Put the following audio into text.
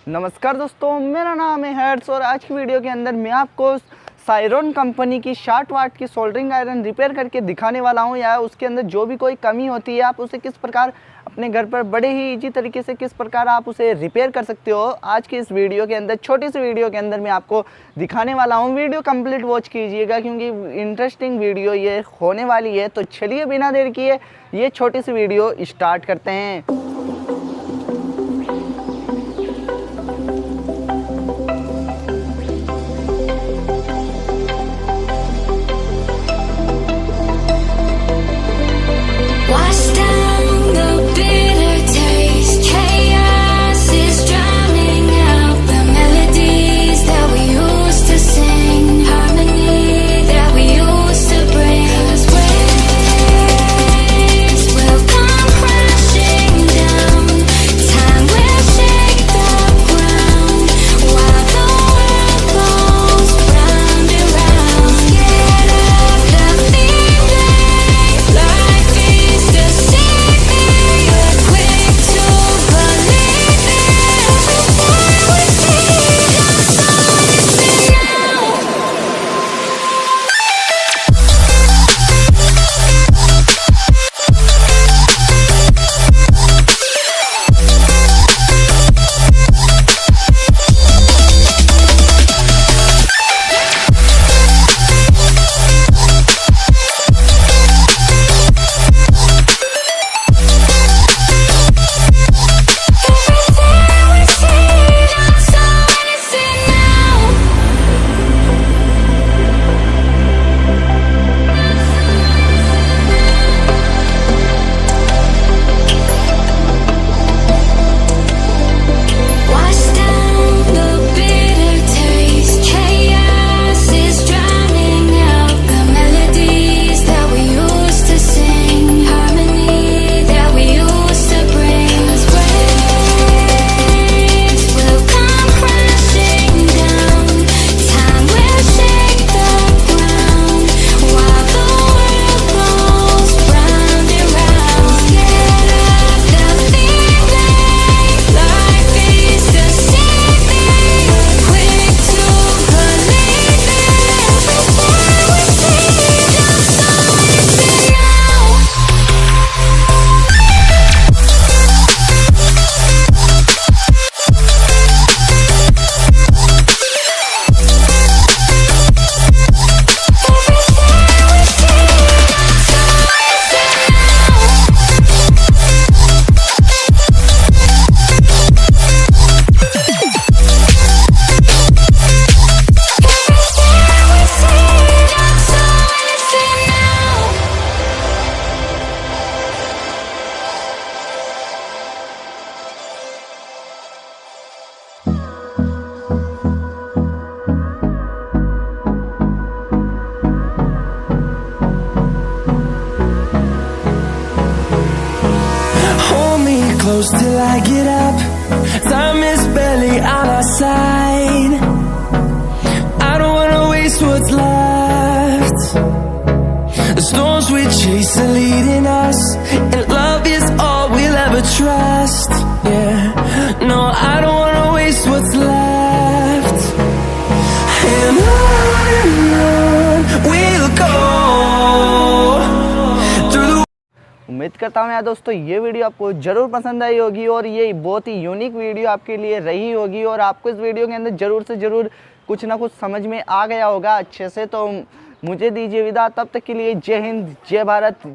नमस्कार दोस्तों, मेरा नाम है हर्ष और आज की वीडियो के अंदर मैं आपको सायरन कंपनी की 60 वाट की सोल्डरिंग आयरन रिपेयर करके दिखाने वाला हूं। या उसके अंदर जो भी कोई कमी होती है आप उसे किस प्रकार अपने घर पर बड़े ही इजी तरीके से किस प्रकार आप उसे रिपेयर कर सकते हो। आज की इस वीडियो के अंदर, छोटी सी वीडियो के अंदर मैं आपको दिखाने वाला हूं। वीडियो कंप्लीट वॉच कीजिएगा क्योंकि इंटरेस्टिंग वीडियो ये होने वाली है। तो चलिए बिना देर किए ये छोटी सी वीडियो स्टार्ट करते हैं। Close till I get up. Time is barely on our side. I don't wanna waste what's left. The storms we chase are leading us, and love is all we'll ever trust. Yeah, no, I don't wanna waste what's left. And on we'll go. उम्मीद करता हूँ यार दोस्तों ये video आपको ज़रूर पसंद आई होगी और ये बहुत ही यूनिक वीडियो आपके लिए रही होगी और आपको इस वीडियो के अंदर ज़रूर से ज़रूर कुछ ना कुछ समझ में आ गया होगा अच्छे से। तो मुझे दीजिए विदा, तब तक के लिए जय हिंद, जय भारत।